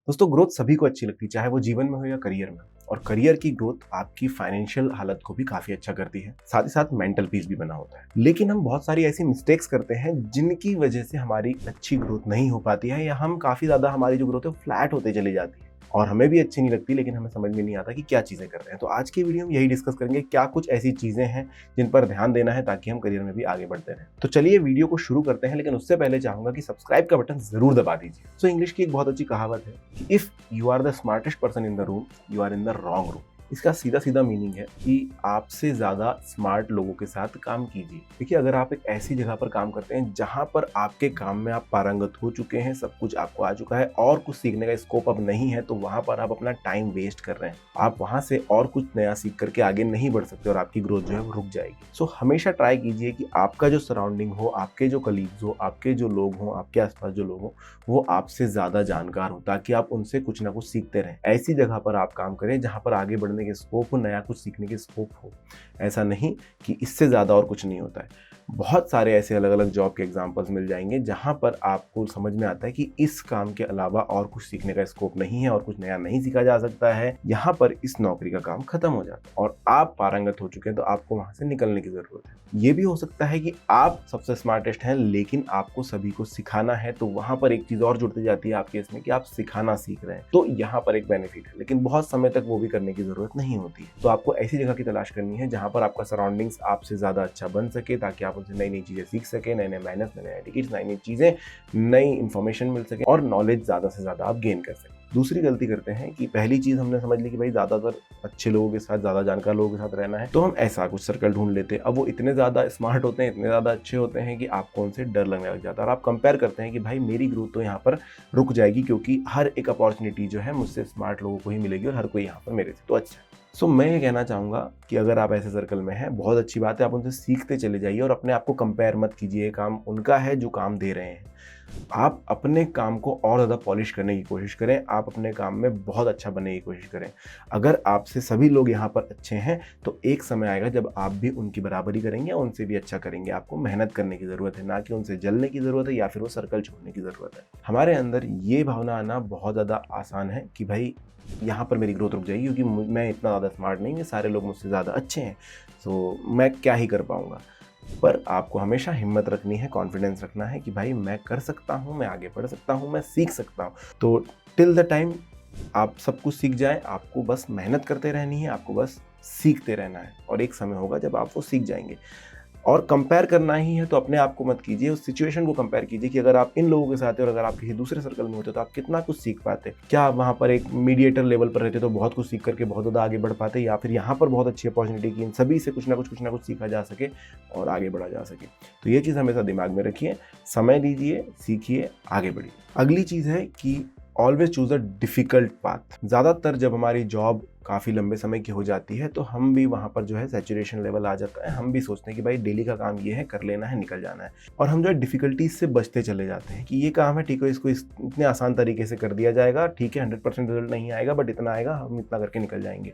दोस्तों ग्रोथ सभी को अच्छी लगती है, चाहे वो जीवन में हो या करियर में। और करियर की ग्रोथ आपकी फाइनेंशियल हालत को भी काफी अच्छा करती है, साथ ही साथ मेंटल पीस भी बना होता है। लेकिन हम बहुत सारी ऐसी मिस्टेक्स करते हैं जिनकी वजह से हमारी अच्छी ग्रोथ नहीं हो पाती है, या हम काफी ज्यादा हमारी जो ग्रोथ है फ्लैट होते चली जाती है और हमें भी अच्छी नहीं लगती, लेकिन हमें समझ में नहीं आता कि क्या चीजें कर रहे हैं। तो आज की वीडियो में यही डिस्कस करेंगे, क्या कुछ ऐसी चीजें हैं जिन पर ध्यान देना है ताकि हम करियर में भी आगे बढ़ते रहें। तो चलिए वीडियो को शुरू करते हैं, लेकिन उससे पहले चाहूंगा कि सब्सक्राइब का बटन जरूर दबा दीजिए। सो इंग्लिश की एक बहुत अच्छी कहावत है कि if you are the smartest person in the room, you are in the wrong room. इसका सीधा सीधा मीनिंग है कि आपसे ज्यादा स्मार्ट लोगों के साथ काम कीजिए। देखिए, अगर आप एक ऐसी जगह पर काम करते हैं जहां पर आपके काम में आप पारंगत हो चुके हैं, सब कुछ आपको आ चुका है और कुछ सीखने का स्कोप अब नहीं है, तो वहां पर आप अपना टाइम वेस्ट कर रहे हैं। आप वहां से और कुछ नया सीख करके आगे नहीं बढ़ सकते और आपकी ग्रोथ जो है वो रुक जाएगी। सो हमेशा ट्राई कीजिए कि आपका जो सराउंडिंग हो, आपके जो कलीग्स हो, आपके जो लोग हों, आपके आसपास जो लोग हों, वो आपसे ज्यादा जानकार हो, ताकि आप उनसे कुछ ना कुछ सीखते रहें। ऐसी जगह पर आप काम करें जहां पर आगे बढ़ने के स्कोप हो, नया कुछ सीखने के स्कोप हो। ऐसा नहीं कि इससे ज्यादा और कुछ नहीं होता है। बहुत सारे ऐसे अलग अलग जॉब के एग्जांपल्स मिल जाएंगे जहां पर आपको समझ में आता है कि इस काम के अलावा और कुछ सीखने का स्कोप नहीं है और कुछ नया नहीं सीखा जा सकता है। यहाँ पर इस नौकरी का काम खत्म हो जाता है और आप पारंगत हो चुके हैं, तो आपको वहां से निकलने की जरूरत है। ये भी हो सकता है कि आप सबसे स्मार्टेस्ट हैं, लेकिन आपको सभी को सिखाना है, तो वहां पर एक चीज और जुड़ती जाती है आपके इसमें कि आप सिखाना सीख रहे हैं। तो यहाँ पर एक बेनिफिट है, लेकिन बहुत समय तक वो भी करने की जरूरत नहीं होती है। तो आपको ऐसी जगह की तलाश करनी है जहां पर आपका सराउंडिंग्स आपसे ज्यादा अच्छा बन सके, ताकि आप उनसे नई नई चीजें सीख सके, नए नए मैनर्स, नए नए एटिकेट्स, नई नई चीजें, नई इंफॉर्मेशन मिल सके और नॉलेज ज्यादा से ज्यादा आप गेन कर सके। दूसरी गलती करते हैं कि पहली चीज हमने समझ ली कि भाई ज्यादातर अच्छे लोगों के साथ, ज्यादा जानकार लोगों के साथ रहना है, तो हम ऐसा कुछ सर्कल ढूंढ लेते हैं। अब वो इतने ज्यादा स्मार्ट होते हैं, इतने ज्यादा अच्छे होते हैं कि आपको उनसे डर लगने लग जाता है और आप कंपेयर करते हैं कि भाई मेरी ग्रोथ तो यहाँ पर रुक जाएगी, क्योंकि हर एक अपॉर्चुनिटी जो है मुझसे स्मार्ट लोगों को ही मिलेगी और हर कोई यहाँ पर मेरे से तो अच्छा है। सो मैं ये कहना चाहूँगा कि अगर आप ऐसे सर्कल में हैं, बहुत अच्छी बात है, आप उनसे सीखते चले जाइए और अपने आप को कंपेयर मत कीजिए। काम उनका है जो काम दे रहे हैं। आप अपने काम को और ज़्यादा पॉलिश करने की कोशिश करें, आप अपने काम में बहुत अच्छा बनने की कोशिश करें। अगर आपसे सभी लोग यहाँ पर अच्छे हैं, तो एक समय आएगा जब आप भी उनकी बराबरी करेंगे, उनसे भी अच्छा करेंगे। आपको मेहनत करने की ज़रूरत है, ना कि उनसे जलने की ज़रूरत है या फिर वो सर्कल छोड़ने की ज़रूरत है। हमारे अंदर ये भावना आना बहुत ज़्यादा आसान है कि भाई यहाँ पर मेरी ग्रोथ रुक जाएगी, क्योंकि मैं इतना ज़्यादा स्मार्ट नहीं, सारे लोग मुझसे ज़्यादा अच्छे हैं, तो मैं क्या ही कर पाऊँगा। पर आपको हमेशा हिम्मत रखनी है, कॉन्फिडेंस रखना है कि भाई मैं कर सकता हूँ, मैं आगे बढ़ सकता हूँ, मैं सीख सकता हूँ। तो टिल द टाइम आप सब कुछ सीख जाएं, आपको बस मेहनत करते रहनी है, आपको बस सीखते रहना है और एक समय होगा जब आप वो सीख जाएंगे। और कंपेयर करना ही है तो अपने आप को मत कीजिए, उस सिचुएशन को कंपेयर कीजिए कि अगर आप इन लोगों के साथ हैं और अगर आप किसी दूसरे सर्कल में होते तो आप कितना कुछ सीख पाते। क्या आप वहाँ पर एक मीडिएटर लेवल पर रहते तो बहुत कुछ सीख करके बहुत ज़्यादा आगे बढ़ पाते, या फिर यहाँ पर बहुत अच्छी अपॉर्चुनिटी की इन सभी से कुछ ना कुछ सीखा जा सके और आगे बढ़ा जा सके। तो ये चीज़ हमेशा दिमाग में रखिए, समय दीजिए, सीखिए, आगे बढ़िए। अगली चीज़ है कि always choose a difficult path. ज़्यादातर जब हमारी जॉब काफ़ी लंबे समय की हो जाती है, तो हम भी वहाँ पर जो है सैचुरेशन लेवल आ जाता है। हम भी सोचते हैं कि भाई डेली का काम ये है, कर लेना है, निकल जाना है, और हम जो है डिफिकल्टीज से बचते चले जाते हैं कि ये काम है, ठीक है, इसको इतने आसान तरीके से कर दिया जाएगा, ठीक है, 100% रिजल्ट नहीं आएगा, बट इतना आएगा, हम इतना करके निकल जाएंगे,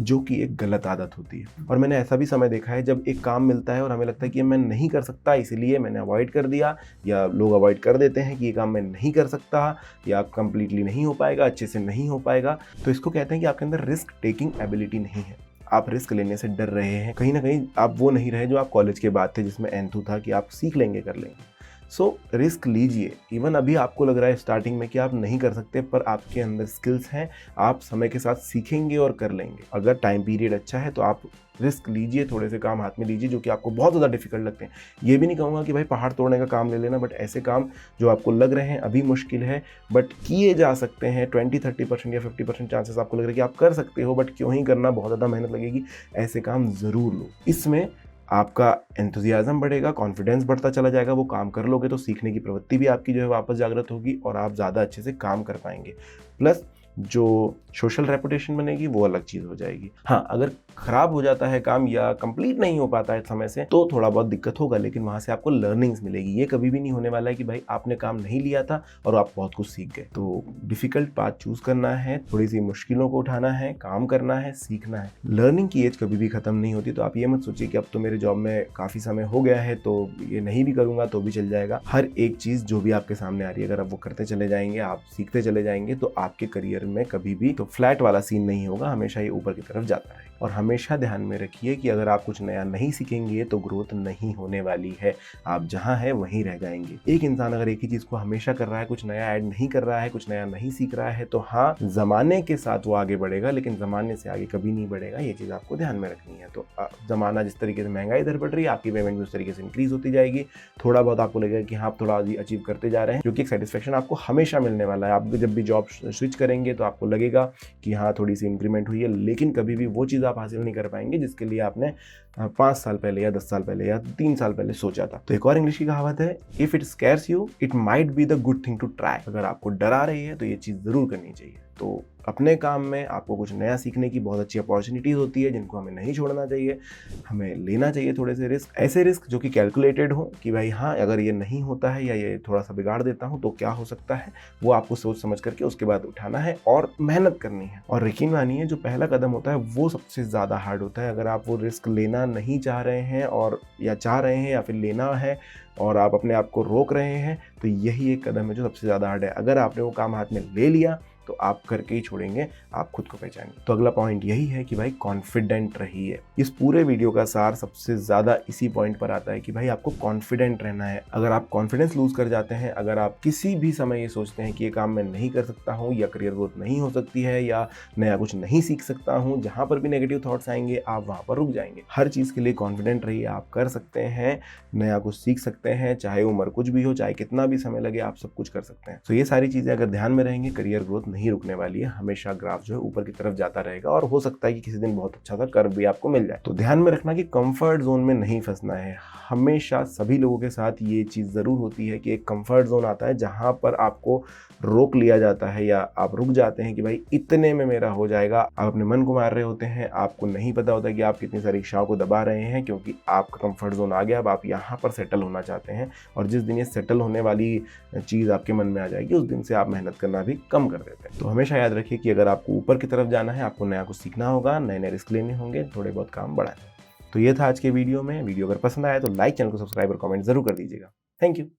जो कि एक गलत आदत होती है। और मैंने ऐसा भी समय देखा है जब एक काम मिलता है और हमें लगता है कि मैं नहीं कर सकता, इसलिए मैंने अवॉइड कर दिया, या लोग अवॉइड कर देते हैं कि ये काम मैं नहीं कर सकता, या कंप्लीटली नहीं हो पाएगा, अच्छे से नहीं हो पाएगा। तो इसको कहते हैं कि आपके अंदर रिस्क टेकिंग एबिलिटी नहीं है, आप रिस्क लेने से डर रहे हैं। कहीं ना कहीं आप वो नहीं रहे जो आप कॉलेज के बाद थे, जिसमें एंथू था कि आप सीख लेंगे, कर लेंगे। सो रिस्क लीजिए। इवन अभी आपको लग रहा है स्टार्टिंग में कि आप नहीं कर सकते, पर आपके अंदर स्किल्स हैं, आप समय के साथ सीखेंगे और कर लेंगे। अगर टाइम पीरियड अच्छा है तो आप रिस्क लीजिए, थोड़े से काम हाथ में लीजिए जो कि आपको बहुत ज़्यादा डिफिकल्ट लगते हैं। ये भी नहीं कहूँगा कि भाई पहाड़ तोड़ने का काम ले लेना, बट ऐसे काम जो आपको लग रहे हैं अभी मुश्किल है बट किए जा सकते हैं, 20-30% या 50% चांसेस आपको लग रहा है कि आप कर सकते हो, बट क्यों ही करना, बहुत ज़्यादा मेहनत लगेगी, ऐसे काम ज़रूर लो। इसमें आपका एंथुजियाज्म बढ़ेगा, कॉन्फिडेंस बढ़ता चला जाएगा। वो काम कर लोगे तो सीखने की प्रवृत्ति भी आपकी जो है वापस जागृत होगी और आप ज़्यादा अच्छे से काम कर पाएंगे। प्लस जो सोशल रेपुटेशन बनेगी वो अलग चीज़ हो जाएगी। हाँ, अगर खराब हो जाता है काम या कंप्लीट नहीं हो पाता है समय से तो थोड़ा बहुत दिक्कत होगा, लेकिन वहाँ से आपको लर्निंग्स मिलेगी। ये कभी भी नहीं होने वाला है कि भाई आपने काम नहीं लिया था और आप बहुत कुछ सीख गए। तो डिफिकल्ट पाथ चूज करना है, थोड़ी सी मुश्किलों को उठाना है, काम करना है, सीखना है। लर्निंग की एज कभी भी खत्म नहीं होती। तो आप ये मत सोचिए कि अब तो मेरे जॉब में काफ़ी समय हो गया है तो ये नहीं भी करूँगा तो भी चल जाएगा। हर एक चीज़ जो भी आपके सामने आ रही है अगर आप वो करते चले जाएंगे, आप सीखते चले जाएंगे तो आपके करियर में कभी भी तो फ्लैट वाला सीन नहीं होगा, हमेशा ये ऊपर की तरफ जाता रहेगा। और हमेशा ध्यान में रखिए कि अगर आप कुछ नया नहीं सीखेंगे तो ग्रोथ नहीं होने वाली है, आप जहां हैं वहीं रह जाएंगे। एक इंसान अगर एक ही चीज को हमेशा कर रहा है, कुछ नया ऐड नहीं कर रहा है, कुछ नया नहीं सीख रहा है, तो हाँ जमाने के साथ वो आगे बढ़ेगा लेकिन जमाने से आगे कभी नहीं बढ़ेगा। ये चीज आपको ध्यान में रखनी है। तो जमाना जिस तरीके से महंगाई इधर बढ़ रही है, आपकी पेमेंट भी उस तरीके से इंक्रीज होती जाएगी। थोड़ा बहुत आपको लगेगा कि हाँ आप थोड़ा अचीव करते जा रहे हैं, क्योंकि एक सेटिस्फेक्शन आपको हमेशा मिलने वाला है। आप जब भी जॉब स्विच करेंगे तो आपको लगेगा कि हाँ थोड़ी सी इंक्रीमेंट हुई है, लेकिन कभी भी वो चीज़ आप हासिल नहीं कर पाएंगे जिसके लिए आपने 5 साल पहले या 10 साल पहले या 3 साल पहले सोचा था। तो एक और इंग्लिश की कहावत है, if it scares you it might be the good thing to try. अगर आपको डरा रही है तो ये चीज़ जरूर करनी चाहिए। तो अपने काम में आपको कुछ नया सीखने की बहुत अच्छी अपॉर्चुनिटीज होती है जिनको हमें नहीं छोड़ना चाहिए। हमें लेना चाहिए थोड़े से रिस्क, ऐसे रिस्क जो कि कैलकुलेटेड हो कि भाई हाँ अगर ये नहीं होता है या ये थोड़ा सा बिगाड़ देता हूँ तो क्या हो सकता है, वो आपको सोच समझ करके उसके बाद उठाना है और मेहनत करनी है। और यकीन मानिए जो पहला कदम होता है वो सबसे ज़्यादा हार्ड होता है। अगर आप वो रिस्क लेना नहीं चाह रहे हैं और या चाह रहे हैं या फिर लेना है और आप अपने आप को रोक रहे हैं तो यही एक कदम है जो सबसे ज़्यादा हार्ड है। अगर आपने वो काम हाथ में ले लिया तो आप करके ही छोड़ेंगे, आप खुद को पहचानेंगे। तो अगला पॉइंट यही है कि भाई कॉन्फिडेंट रहिए। इस पूरे वीडियो का सार सबसे ज़्यादा इसी पॉइंट पर आता है कि भाई आपको कॉन्फिडेंट रहना है। अगर आप कॉन्फिडेंस लूज कर जाते हैं, अगर आप किसी भी समय ये सोचते हैं कि ये काम मैं नहीं कर सकता हूँ या करियर ग्रोथ नहीं हो सकती है या नया कुछ नहीं सीख सकता हूँ, जहाँ पर भी नेगेटिव थॉट्स आएंगे आप वहाँ पर रुक जाएंगे। हर चीज़ के लिए कॉन्फिडेंट रहिए, आप कर सकते हैं, नया कुछ सीख सकते हैं, चाहे उम्र कुछ भी हो, चाहे कितना भी समय लगे, आप सब कुछ कर सकते हैं। तो ये सारी चीज़ें अगर ध्यान में रहेंगे, करियर ग्रोथ नहीं रुकने वाली है, हमेशा ग्राफ जो है ऊपर की तरफ जाता रहेगा और हो सकता है कि किसी दिन बहुत अच्छा सा कर्व भी आपको मिल जाए। तो ध्यान में रखना कि कंफर्ट जोन में नहीं फंसना है। हमेशा सभी लोगों के साथ ये चीज़ ज़रूर होती है कि एक कंफर्ट जोन आता है जहां पर आपको रोक लिया जाता है या आप रुक जाते हैं कि भाई इतने में मेरा हो जाएगा। आप अपने मन को मार रहे होते हैं, आपको नहीं पता होता कि आप कितनी सारी इच्छाओं को दबा रहे हैं, क्योंकि आपका कंफर्ट जोन आ गया। अब आप यहाँ पर सेटल होना चाहते हैं और जिस दिन ये सेटल होने वाली चीज़ आपके मन में आ जाएगी उस दिन से आप मेहनत करना भी कम कर देते हैं। तो हमेशा याद रखिए कि अगर आपको ऊपर की तरफ जाना है, आपको नया कुछ सीखना होगा, नए नए रिस्क लेने होंगे, थोड़े बहुत काम बढ़ाने। तो ये था आज के वीडियो में। वीडियो अगर पसंद आया तो लाइक, चैनल को सब्सक्राइब और कमेंट जरूर कर दीजिएगा। Thank you.